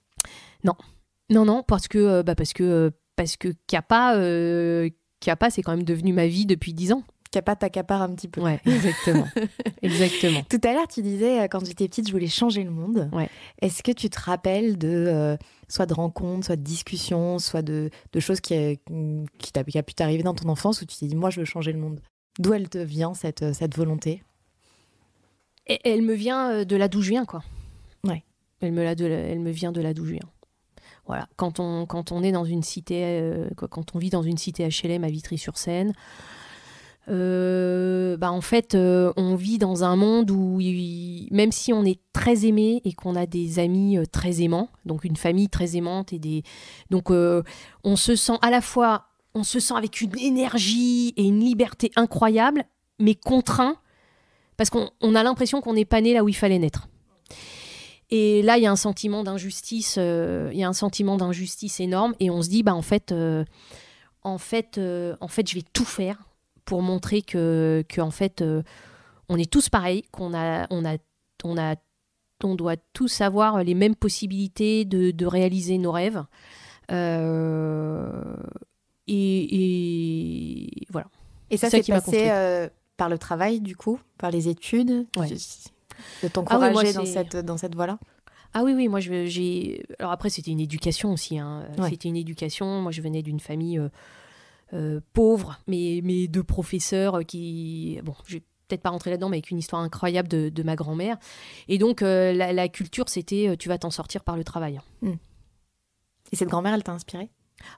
Non, parce que Kappa, c'est quand même devenu ma vie depuis 10 ans. Kappa t'accapare un petit peu. Ouais, exactement. Exactement. Tout à l'heure, tu disais, quand j'étais petite, je voulais changer le monde. Ouais. Est-ce que tu te rappelles de soit de rencontres, soit de discussions, soit de choses qui a pu t'arriver dans ton enfance où tu t'es dit, moi, je veux changer le monde? D'où elle te vient, cette volonté? Elle me vient de là d'où je viens, quoi. Ouais. Elle me vient de là d'où je viens. Voilà. Quand on est dans une cité, quand on vit dans une cité HLM à Vitry-sur-Seine, en fait, on vit dans un monde où, même si on est très aimé et qu'on a des amis très aimants, donc une famille très aimante, donc on se sent à la fois, on se sent avec une énergie et une liberté incroyable, mais contraint, parce qu'on a l'impression qu'on n'est pas né là où il fallait naître. Et là, il y a un sentiment d'injustice, énorme, et on se dit, en fait, je vais tout faire pour montrer que en fait, on est tous pareils, on doit tous avoir les mêmes possibilités de réaliser nos rêves. Et voilà. Et ça, c'est passé par le travail, du coup, par les études, ouais. De t'encourager dans cette voie-là? Ah oui, moi, alors après, c'était une éducation aussi. Hein. Ouais. C'était une éducation. Moi, je venais d'une famille pauvre, mais de professeurs qui... Bon, je vais peut-être pas rentrer là-dedans, mais avec une histoire incroyable de ma grand-mère. Et donc, la culture, c'était tu vas t'en sortir par le travail. Mm. Et cette grand-mère, elle t'a inspirée?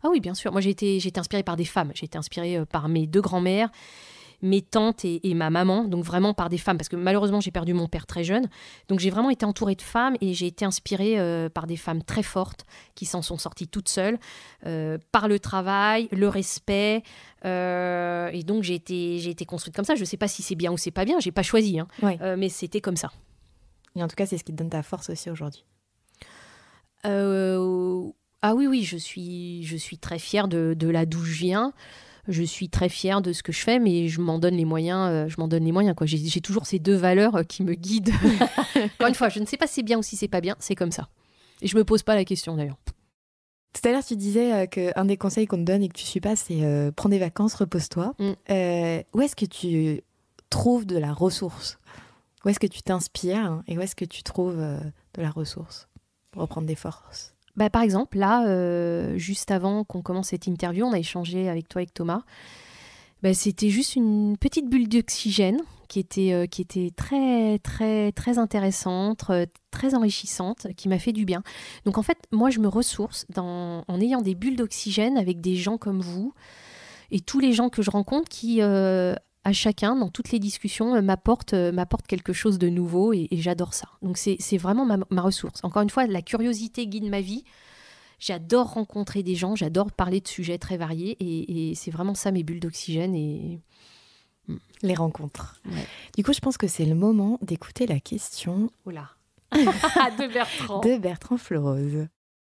Ah oui, bien sûr. Moi, j'ai été inspirée par des femmes. J'ai été inspirée par mes 2 grand-mères, mes tantes et ma maman, donc vraiment par des femmes, parce que malheureusement j'ai perdu mon père très jeune, donc j'ai vraiment été entourée de femmes et j'ai été inspirée par des femmes très fortes qui s'en sont sorties toutes seules, par le travail, le respect, et donc j'ai été construite comme ça. Je sais pas si c'est bien ou c'est pas bien, j'ai pas choisi, hein, ouais. Mais c'était comme ça. Et en tout cas, c'est ce qui te donne ta force aussi aujourd'hui. Ah oui, je suis très fière de là d'où je viens. Je suis très fière de ce que je fais, mais je m'en donne les moyens. Quoi. J'ai toujours ces 2 valeurs qui me guident. Encore une fois, je ne sais pas si c'est bien ou si c'est pas bien, c'est comme ça. Et je me pose pas la question d'ailleurs. Tout à l'heure, tu disais qu'un des conseils qu'on te donne et que tu suis pas, c'est prends des vacances, repose-toi. Où est-ce que tu trouves de la ressource? Où est-ce que tu t'inspires et où est-ce que tu trouves de la ressource? reprendre des forces? Par exemple, là, juste avant qu'on commence cette interview, on a échangé avec toi et avec Thomas. C'était juste une petite bulle d'oxygène qui était très, très, très intéressante, très enrichissante, qui m'a fait du bien. Donc en fait, moi, je me ressource en ayant des bulles d'oxygène avec des gens comme vous et tous les gens que je rencontre qui, à chacun, dans toutes les discussions, m'apportent quelque chose de nouveau et j'adore ça. Donc c'est vraiment ma ressource. Encore une fois, la curiosité guide ma vie. J'adore rencontrer des gens, j'adore parler de sujets très variés et c'est vraiment ça mes bulles d'oxygène. Les rencontres. Ouais. Du coup, je pense que c'est le moment d'écouter la question de Bertrand. De Bertrand Fleurose.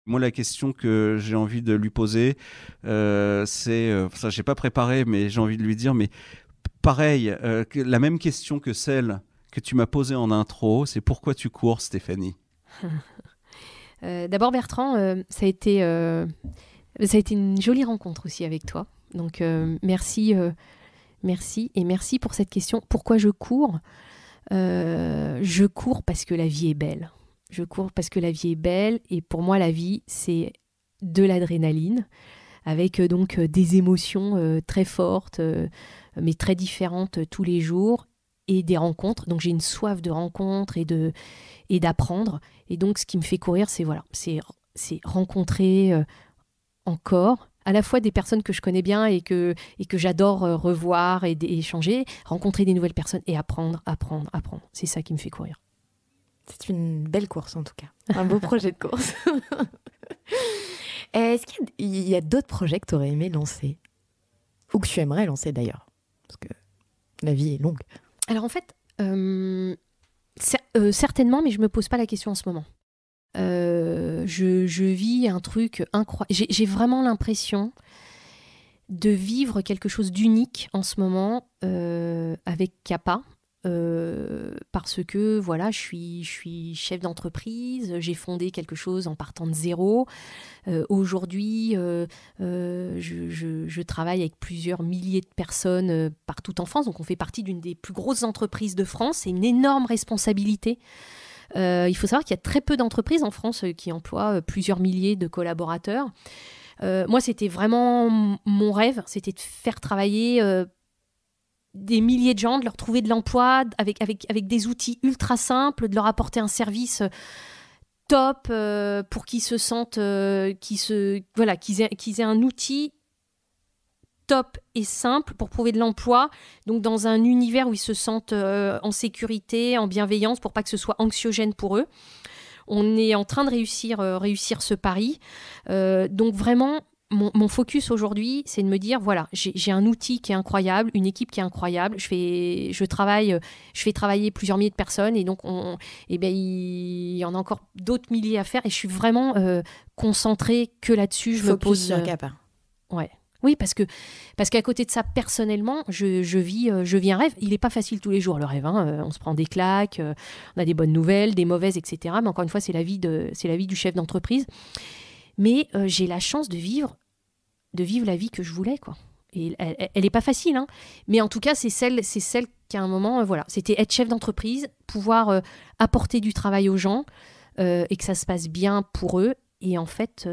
Moi, la question que j'ai envie de lui poser, c'est... ça, je n'ai pas préparé, mais j'ai envie de lui dire, mais pareil, la même question que celle que tu m'as posée en intro, c'est pourquoi tu cours, Stéphanie? D'abord, Bertrand, ça a été une jolie rencontre aussi avec toi. Donc, merci et merci pour cette question. Pourquoi je cours? Je cours parce que la vie est belle. Je cours parce que la vie est belle et pour moi, la vie, c'est de l'adrénaline avec donc des émotions très fortes, mais très différentes tous les jours et des rencontres. Donc, j'ai une soif de rencontres et d'apprendre. Et donc, ce qui me fait courir, c'est rencontrer encore à la fois des personnes que je connais bien et que j'adore revoir et échanger, rencontrer des nouvelles personnes et apprendre. C'est ça qui me fait courir. C'est une belle course en tout cas. Un beau projet de course. Est-ce qu'il y a d'autres projets que tu aurais aimé lancer? Ou que tu aimerais lancer d'ailleurs? Parce que la vie est longue. Alors en fait, certainement, mais je ne me pose pas la question en ce moment. Je vis un truc incroyable. J'ai vraiment l'impression de vivre quelque chose d'unique en ce moment avec Kappa. Parce que voilà, je suis chef d'entreprise, j'ai fondé quelque chose en partant de zéro. Aujourd'hui, je travaille avec plusieurs milliers de personnes partout en France, donc on fait partie d'une des plus grosses entreprises de France. C'est une énorme responsabilité. Il faut savoir qu'il y a très peu d'entreprises en France qui emploient plusieurs milliers de collaborateurs. Moi, c'était vraiment mon rêve, c'était de faire travailler des milliers de gens, de leur trouver de l'emploi avec des outils ultra simples, de leur apporter un service top pour qu'ils se sentent, qu'ils aient un outil top et simple pour trouver de l'emploi, donc dans un univers où ils se sentent en sécurité, en bienveillance, pour pas que ce soit anxiogène pour eux. On est en train de réussir ce pari. Donc vraiment, mon focus aujourd'hui, c'est de me dire, voilà, j'ai un outil qui est incroyable, une équipe qui est incroyable, je fais travailler plusieurs milliers de personnes et donc il y en a encore d'autres milliers à faire et je suis vraiment concentrée que là-dessus. Je me pose sur Kappa. Ouais. Oui, parce qu'à côté de ça, personnellement, je vis un rêve. Il n'est pas facile tous les jours, le rêve. On se prend des claques, on a des bonnes nouvelles, des mauvaises, etc. Mais encore une fois, c'est la vie du chef d'entreprise. Mais j'ai la chance de vivre la vie que je voulais, quoi. Et elle n'est pas facile, hein. Mais en tout cas, c'est celle qu'à un moment, c'était être chef d'entreprise, pouvoir apporter du travail aux gens et que ça se passe bien pour eux. Et en fait,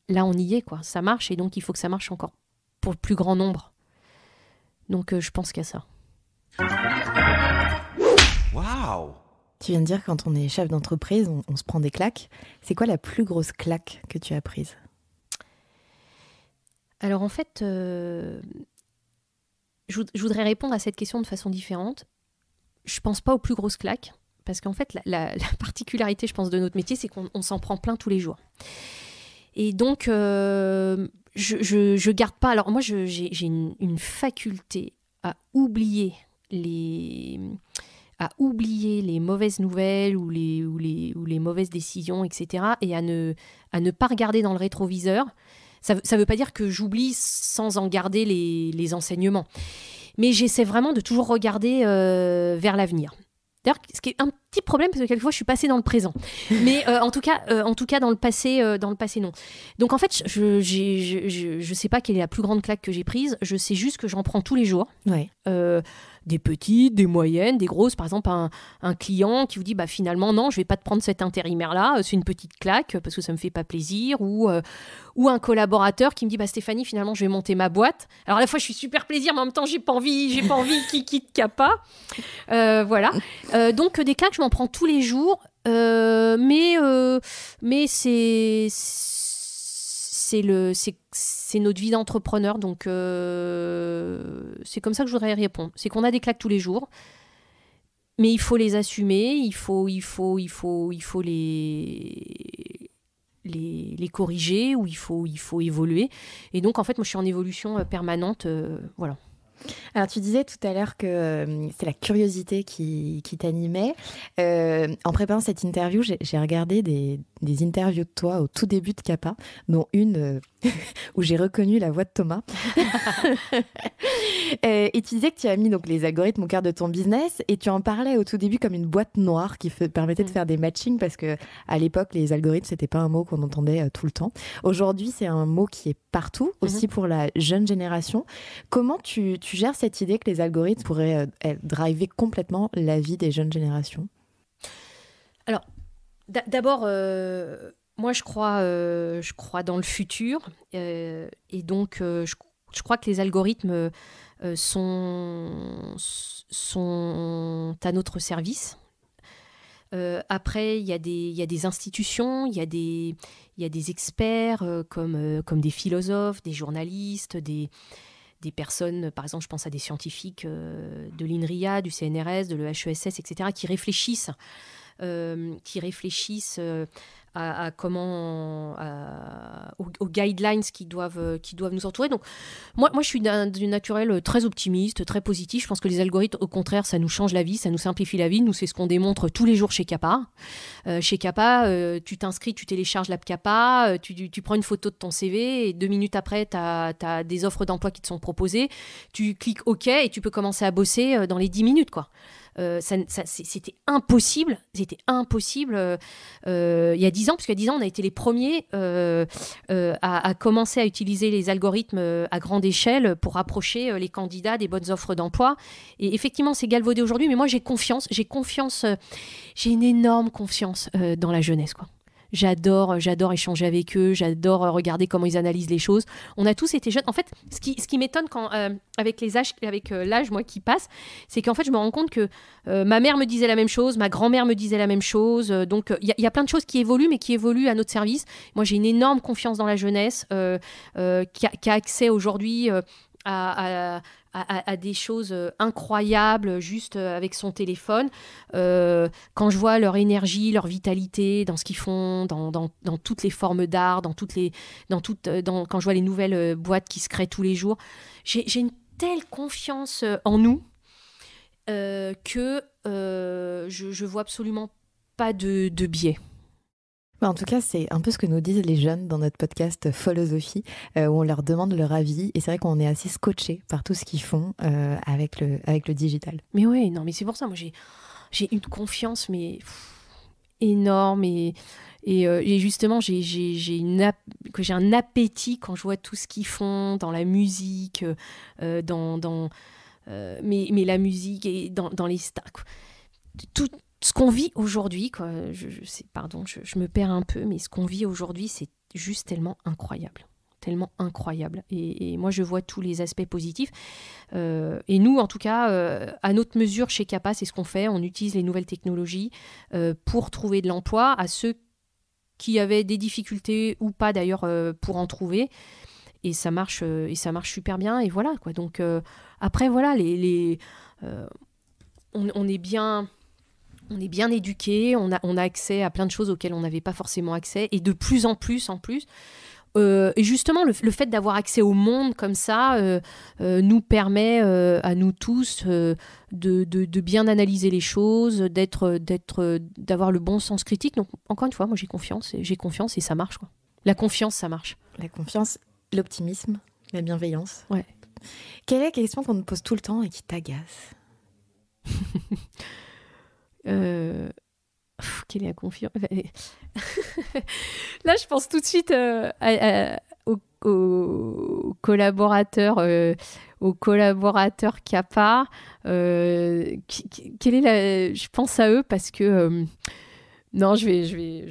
là, on y est, quoi. Ça marche et donc il faut que ça marche encore pour le plus grand nombre. Donc, je pense qu'à ça. Waouh! Tu viens de dire que quand on est chef d'entreprise, on se prend des claques. C'est quoi la plus grosse claque que tu as prise? Alors en fait, je voudrais répondre à cette question de façon différente. Je pense pas aux plus grosses claques, parce qu'en fait, la particularité, je pense, de notre métier, c'est qu'on s'en prend plein tous les jours. Et donc, je garde pas... Alors moi, j'ai une faculté à oublier les mauvaises nouvelles ou les mauvaises décisions, etc. et à ne pas regarder dans le rétroviseur. Ça ne veut pas dire que j'oublie sans en garder les enseignements. Mais j'essaie vraiment de toujours regarder vers l'avenir. D'ailleurs, ce qui est un petit problème, parce que quelquefois, je suis passée dans le présent. Mais en tout cas, dans le passé, non. Donc en fait, je sais pas quelle est la plus grande claque que j'ai prise. Je sais juste que j'en prends tous les jours. Ouais. des petites, des moyennes, des grosses. Par exemple, un client qui vous dit finalement non, je vais pas te prendre cet intérimaire-là, c'est une petite claque parce que ça me fait pas plaisir, ou un collaborateur qui me dit Stéphanie, finalement je vais monter ma boîte. Alors à la fois je suis super plaisir, mais en même temps j'ai pas envie qu'il quitte Kappa. Voilà. Donc des claques, je m'en prends tous les jours, mais c'est notre vie d'entrepreneur, donc c'est comme ça que je voudrais y répondre. C'est qu'on a des claques tous les jours, mais il faut les assumer, il faut les corriger, ou il faut évoluer. Et donc en fait, moi je suis en évolution permanente, voilà. Alors, tu disais tout à l'heure que c'est la curiosité qui t'animait. En préparant cette interview, j'ai regardé des interviews de toi au tout début de Kappa, dont une où j'ai reconnu la voix de Thomas. Et tu disais que tu as mis donc, les algorithmes au cœur de ton business, et tu en parlais au tout début comme une boîte noire qui permettait de faire des matchings, parce qu'à l'époque, les algorithmes, c'était pas un mot qu'on entendait tout le temps. Aujourd'hui, c'est un mot qui est partout, aussi pour la jeune génération. Comment tu gères cette idée que les algorithmes pourraient driver complètement la vie des jeunes générations? Alors, d'abord, moi, je crois dans le futur. Et donc, je crois que les algorithmes sont à notre service. Après, il y a des institutions, il y a des experts comme des philosophes, des journalistes, des personnes, par exemple, je pense à des scientifiques de l'INRIA, du CNRS, de l'EHESS, etc., qui réfléchissent à comment, aux guidelines qui doivent nous entourer. Donc, moi, je suis d'une naturel très optimiste, très positif. Je pense que les algorithmes, au contraire, ça nous change la vie, ça nous simplifie la vie. Nous, c'est ce qu'on démontre tous les jours chez Kappa. Chez Kappa, tu t'inscris, tu télécharges l'app Kappa, tu prends une photo de ton CV, et 2 minutes après, tu as des offres d'emploi qui te sont proposées. Tu cliques OK et tu peux commencer à bosser dans les 10 minutes, quoi. C'était impossible il y a 10 ans, parce qu'il y a 10 ans, on a été les premiers à commencer à utiliser les algorithmes à grande échelle pour rapprocher les candidats des bonnes offres d'emploi. Et effectivement, c'est galvaudé aujourd'hui, mais moi j'ai une énorme confiance dans la jeunesse, quoi. J'adore échanger avec eux, j'adore regarder comment ils analysent les choses. On a tous été jeunes. En fait, ce qui m'étonne avec l'âge moi qui passe, c'est qu'en fait je me rends compte que ma mère me disait la même chose, ma grand-mère me disait la même chose. Donc il y a plein de choses qui évoluent, mais qui évoluent à notre service. Moi j'ai une énorme confiance dans la jeunesse qui a accès aujourd'hui à des choses incroyables juste avec son téléphone. Quand je vois leur énergie, leur vitalité dans ce qu'ils font, dans toutes les formes d'art, quand je vois les nouvelles boîtes qui se créent tous les jours, j'ai une telle confiance en nous que je vois absolument pas de biais. En tout cas, c'est un peu ce que nous disent les jeunes dans notre podcast Philosophie, où on leur demande leur avis. Et c'est vrai qu'on est assez scotché par tout ce qu'ils font avec le digital. Mais oui, non, mais c'est pour ça, moi, j'ai une confiance énorme. Et justement, j'ai un appétit quand je vois tout ce qu'ils font dans la musique, mais la musique et dans les stars. Tout ce qu'on vit aujourd'hui, quoi, je me perds un peu, mais ce qu'on vit aujourd'hui, c'est juste tellement incroyable. Et moi, je vois tous les aspects positifs. Et nous, en tout cas, à notre mesure, chez Kappa, c'est ce qu'on fait. On utilise les nouvelles technologies pour trouver de l'emploi à ceux qui avaient des difficultés ou pas, d'ailleurs, pour en trouver. Et ça marche super bien. Et voilà, quoi. Donc, après, voilà, on est bien... On est bien éduqués, on a accès à plein de choses auxquelles on n'avait pas forcément accès, et de plus en plus en plus. Et justement, le fait d'avoir accès au monde comme ça nous permet à nous tous de bien analyser les choses, d'avoir le bon sens critique. Donc, encore une fois, moi j'ai confiance et ça marche, quoi. La confiance, ça marche. La confiance, l'optimisme, la bienveillance. Ouais. Quelle est la question qu'on nous pose tout le temps et qui t'agace ? Quelle est la confiance? Là, je pense tout de suite aux collaborateurs, aux collaborateurs CAPA. Je pense à eux parce que... non, je vais...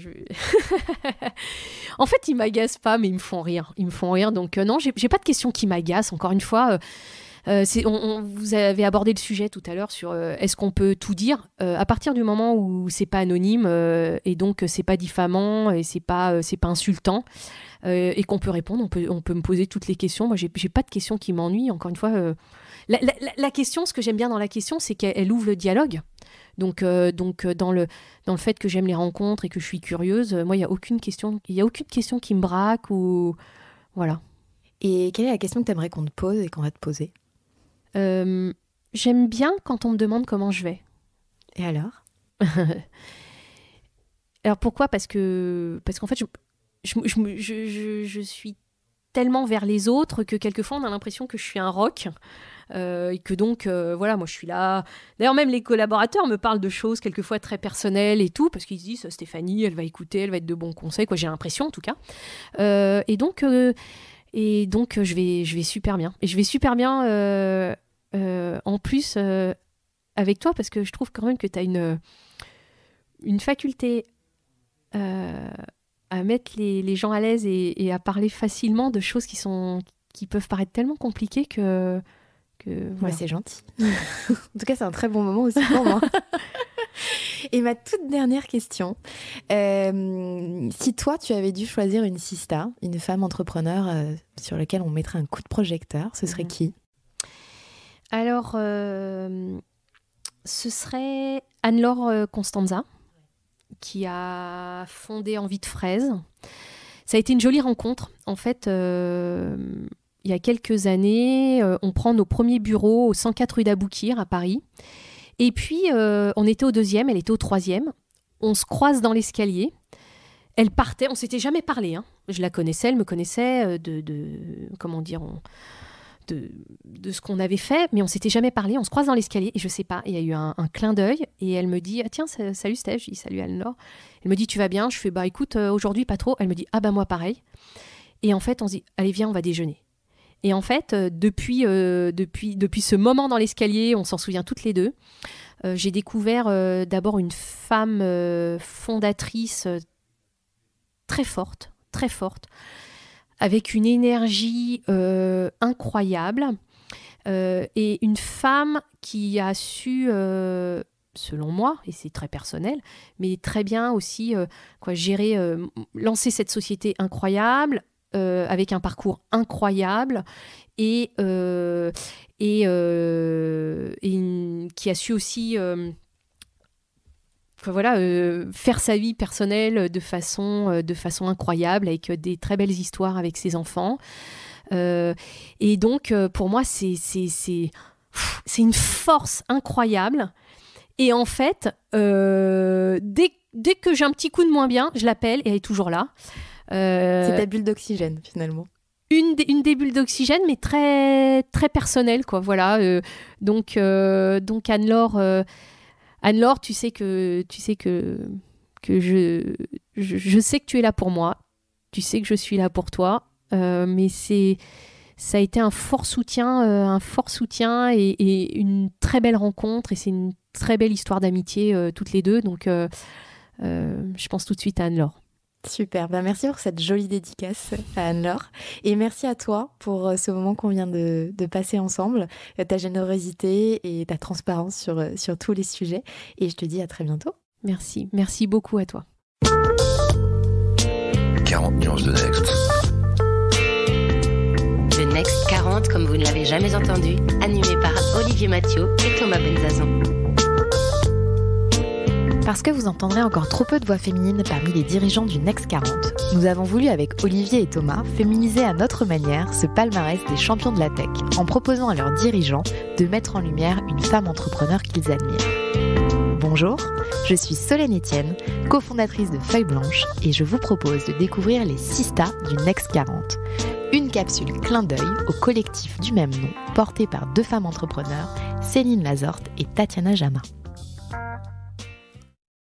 En fait, ils m'agacent pas, mais ils me font rire. Donc non, j'ai pas de questions qui m'agacent. Encore une fois... vous avez abordé le sujet tout à l'heure sur est-ce qu'on peut tout dire à partir du moment où c'est pas anonyme et donc c'est pas diffamant et c'est pas insultant et qu'on peut répondre, on peut me poser toutes les questions. Moi, j'ai pas de questions qui m'ennuient. Encore une fois, la question, ce que j'aime bien dans la question, c'est qu'elle ouvre le dialogue. Donc dans le fait que j'aime les rencontres et que je suis curieuse, moi, il y a aucune question qui me braque ou voilà. Et quelle est la question que tu aimerais qu'on te pose et qu'on va te poser ? J'aime bien quand on me demande comment je vais. Et alors ? Alors pourquoi ? Parce qu'en fait, je suis tellement vers les autres que quelquefois on a l'impression que je suis un roc et que donc voilà, moi je suis là. D'ailleurs même les collaborateurs me parlent de choses quelquefois très personnelles et tout parce qu'ils se disent Stéphanie, elle va écouter, elle va être de bons conseils, quoi. J'ai l'impression en tout cas. Et donc je vais super bien. Et je vais super bien en plus avec toi parce que je trouve quand même que tu as une faculté à mettre les gens à l'aise et à parler facilement de choses qui peuvent paraître tellement compliquées que voilà. C'est gentil. En tout cas, c'est un très bon moment aussi pour moi. Et ma toute dernière question, si toi, tu avais dû choisir une sista, une femme entrepreneur sur laquelle on mettrait un coup de projecteur, ce serait qui ? Alors, ce serait Anne-Laure Constanza, qui a fondé Envie de Fraise. Ça a été une jolie rencontre. En fait, il y a quelques années, on prend nos premiers bureaux au 104 rue d'Aboukir à Paris. Et puis, on était au 2e, elle était au 3e. On se croise dans l'escalier. Elle partait, on s'était jamais parlé. Hein. Je la connaissais, elle me connaissait comment dire, de ce qu'on avait fait, mais on s'était jamais parlé. On se croise dans l'escalier et je sais pas, il y a eu un clin d'œil et elle me dit tiens, salut Steph. Je dis salut Anne-Laure. Elle me dit tu vas bien? Je fais bah écoute, aujourd'hui pas trop. Elle me dit ah bah moi pareil. Et en fait, on se dit allez viens, on va déjeuner. Et en fait, depuis ce moment dans l'escalier, on s'en souvient toutes les deux. J'ai découvert d'abord une femme fondatrice très forte, avec une énergie incroyable, et une femme qui a su, selon moi, et c'est très personnel, mais très bien aussi gérer, lancer cette société incroyable, avec un parcours incroyable et qui a su aussi faire sa vie personnelle de façon incroyable avec des très belles histoires avec ses enfants. Et donc, pour moi, c'est une force incroyable. Et en fait, dès que j'ai un petit coup de moins bien, je l'appelle et elle est toujours là. C'est ta bulle d'oxygène, finalement. Une des bulles d'oxygène, mais très, très personnelle, quoi. Voilà. Donc Anne-Laure, tu sais que je sais que tu es là pour moi. Tu sais que je suis là pour toi. Mais ça a été un fort soutien et une très belle rencontre. Et c'est une très belle histoire d'amitié, toutes les deux. Donc, je pense tout de suite à Anne-Laure. Super, merci pour cette jolie dédicace à Anne-Laure. Et merci à toi pour ce moment qu'on vient de passer ensemble, ta générosité et ta transparence sur tous les sujets. Et je te dis à très bientôt. Merci beaucoup à toi. 40 nuances de Next. Le Next 40, comme vous ne l'avez jamais entendu, animé par Olivier Mathieu et Thomas Benzazon. Parce que vous entendrez encore trop peu de voix féminines parmi les dirigeants du Next 40, nous avons voulu avec Olivier et Thomas féminiser à notre manière ce palmarès des champions de la tech en proposant à leurs dirigeants de mettre en lumière une femme entrepreneur qu'ils admirent. Bonjour, je suis Solène Etienne, cofondatrice de Feuille Blanche et je vous propose de découvrir les sistas du Next 40. Une capsule clin d'œil au collectif du même nom porté par deux femmes entrepreneurs, Céline Lazorte et Tatiana Jama.